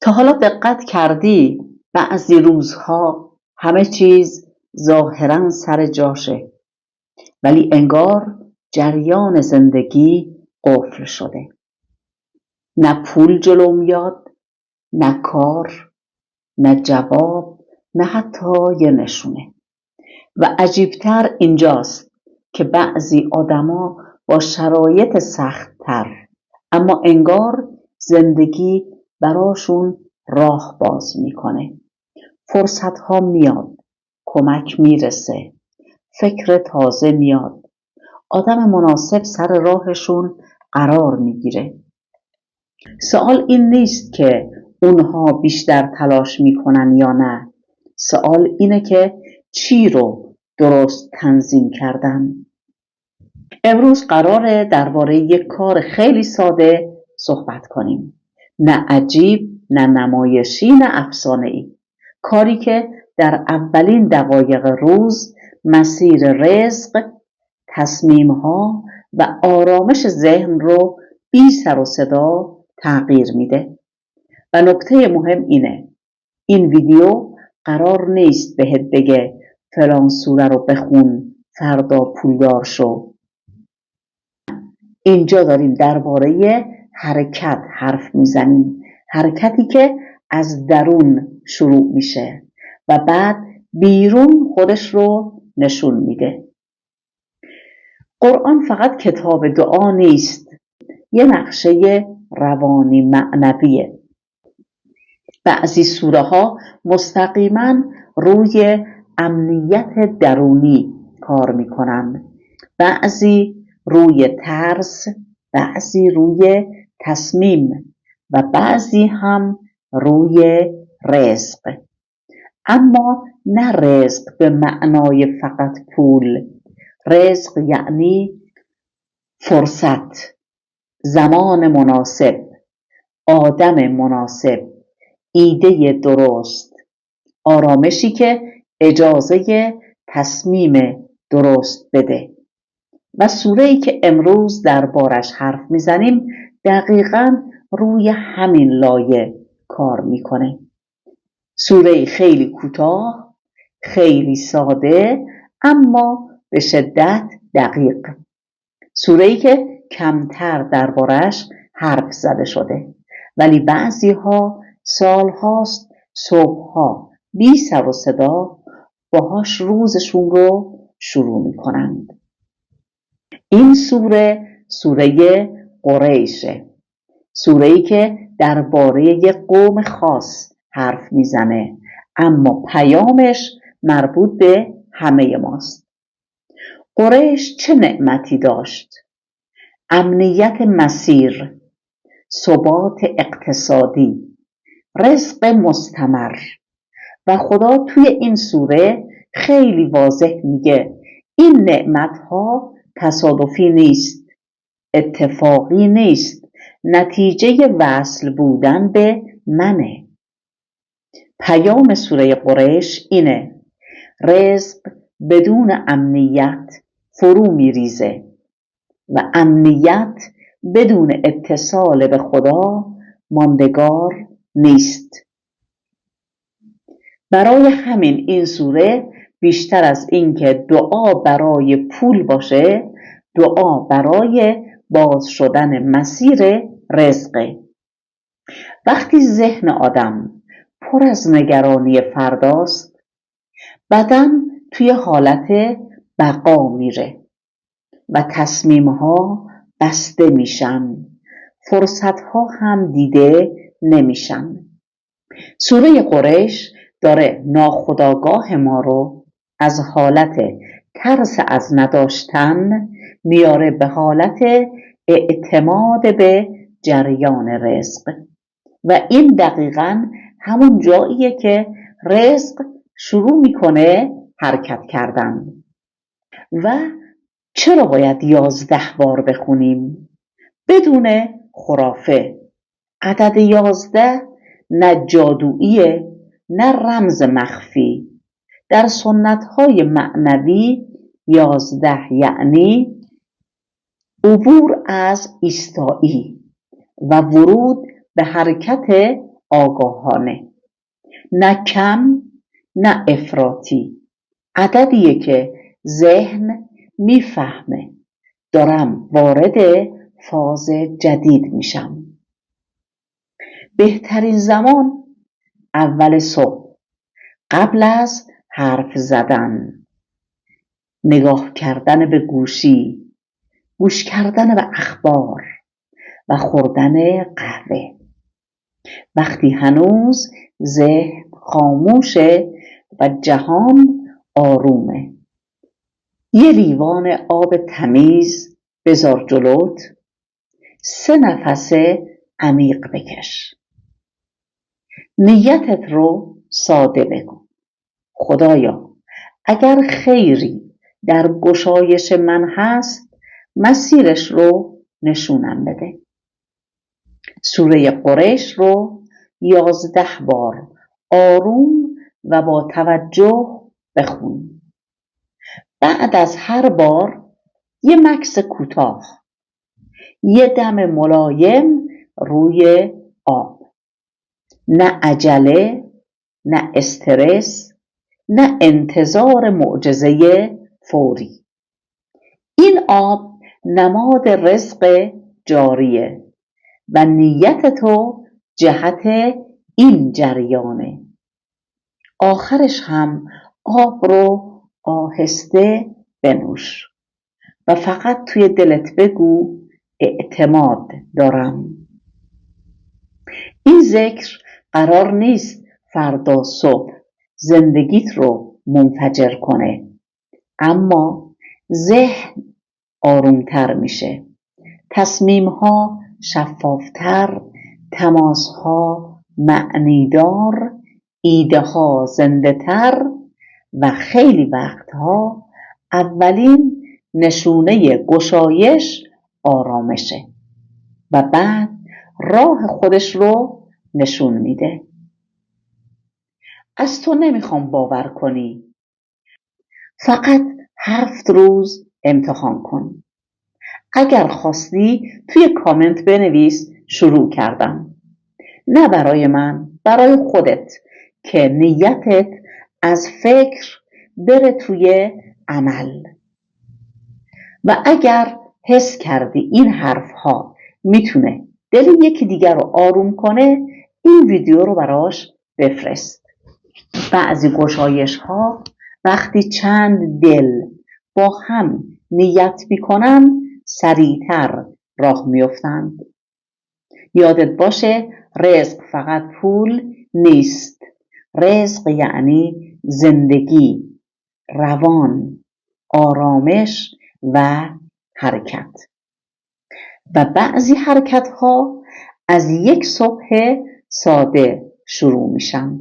تا حالا دقت کردی بعضی روزها همه چیز ظاهراً سر جاشه، ولی انگار جریان زندگی قفل شده. نه پول جلو میاد، نه کار، نه جواب، نه حتی یه نشونه. و عجیبتر اینجاست که بعضی آدما با شرایط سخت‌تر اما انگار زندگی براشون راه باز میکنه. فرصتها میاد، کمک میرسه، فکر تازه میاد، آدم مناسب سر راهشون قرار میگیره. سوال این نیست که اونها بیشتر تلاش میکنن یا نه. سوال اینه که چی رو درست تنظیم کردن. امروز قراره درباره یک کار خیلی ساده صحبت کنیم. نه عجیب، نه نمایشی، نه افسانه‌ای. کاری که در اولین دقایق روز مسیر رزق، تصمیم‌ها و آرامش ذهن رو بی سر و صدا تغییر میده. و نکته مهم اینه، این ویدیو قرار نیست بهت بگه فلان سوره رو بخون فردا پولدار شو. اینجا داریم درباره حرکت حرف میزنیم، حرکتی که از درون شروع میشه و بعد بیرون خودش رو نشون میده. قرآن فقط کتاب دعا نیست، یه نقشه روانی معنویه. بعضی سوره ها مستقیما روی امنیت درونی کار میکنن، بعضی روی ترس، بعضی روی تصمیم و بعضی هم روی رزق. اما نه رزق به معنای فقط پول. رزق یعنی فرصت، زمان مناسب، آدم مناسب، ایده درست، آرامشی که اجازه تصمیم درست بده. و سوره‌ای که امروز دربارش حرف میزنیم دقیقاً روی همین لایه کار میکنه. سوره‌ای خیلی کوتاه، خیلی ساده، اما به شدت دقیق. سوره‌ای که کمتر دربارش حرف زده شده، ولی بعضی‌ها سالهاست صبح‌ها بی سر و صدا باهاش روزشون رو شروع میکنند. این سوره قریشه، سوره‌ای که درباره یک قوم خاص حرف میزنه، اما پیامش مربوط به همه ماست. قریش چه نعمتی داشت؟ امنیت مسیر، ثبات اقتصادی، رزق مستمر. و خدا توی این سوره خیلی واضح میگه این نعمتها تصادفی نیست، اتفاقی نیست، نتیجه وصل بودن به منه. پیام سوره قریش اینه، رزق بدون امنیت فرو میریزه و امنیت بدون اتصال به خدا ماندگار نیست. برای همین این سوره بیشتر از اینکه دعا برای پول باشه، دعا برای باز شدن مسیر رزقه. وقتی ذهن آدم پر از نگرانی فرداست، بدن توی حالت بقا میره و تصمیم‌ها بسته میشن، فرصت‌ها هم دیده نمیشن. سوره قریش داره ناخودآگاه ما رو از حالت ترس از نداشتن میاره به حالت اعتماد به جریان رزق. و این دقیقاً همون جاییه که رزق شروع میکنه حرکت کردن. و چرا باید 11 بار بخونیم؟ بدون خرافه. عدد 11 نه جادوییه، نه رمز مخفی. در سنت‌های معنوی 11 یعنی عبور از ایستایی و ورود به حرکت آگاهانه، نه کم نه افراطی، عددیه که ذهن میفهمه دارم وارد فاز جدید میشم. بهترین زمان اول صبح، قبل از حرف زدن، نگاه کردن به گوشی، گوش کردن به اخبار و خوردن قهوه، وقتی هنوز ذهن خاموشه و جهان آرومه. یه لیوان آب تمیز بذار جلوت، 3 نفس عمیق بکش. نیتت رو ساده بکن. خدایا، اگر خیری در گشایش من هست، مسیرش رو نشونم بده. سوره قریش رو 11 بار آروم و با توجه بخون. بعد از هر بار یه مکث کوتاه، یه دم ملایم روی آب. نه عجله، نه استرس، نه انتظار معجزه فوری. این آب نماد رزق جاریه و نیت تو جهت این جریانه. آخرش هم آب رو آهسته بنوش و فقط توی دلت بگو اعتماد دارم. این ذکر قرار نیست فردا صبح زندگیت رو منفجر کنه، اما ذهن آرومتر میشه، تصمیمها شفافتر، تماسها معنیدار، ایدهها زنده تر و خیلی وقتها اولین نشونه گشایش آرامشه و بعد راه خودش رو نشون میده. از تو نمیخوام باور کنی، فقط 7 روز امتحان کن. اگر خواستی توی کامنت بنویس شروع کردم. نه برای من، برای خودت که نیتت از فکر بره توی عمل. و اگر حس کردی این حرفها میتونه دل یکی دیگر رو آروم کنه، این ویدیو رو براش بفرست. بعضی گشایش ها وقتی چند دل با هم نیت میکنن سریعتر راه میافتند. یادت باشه رزق فقط پول نیست. رزق یعنی زندگی، روان، آرامش و حرکت. و بعضی حرکت ها از یک صبح ساده شروع میشن.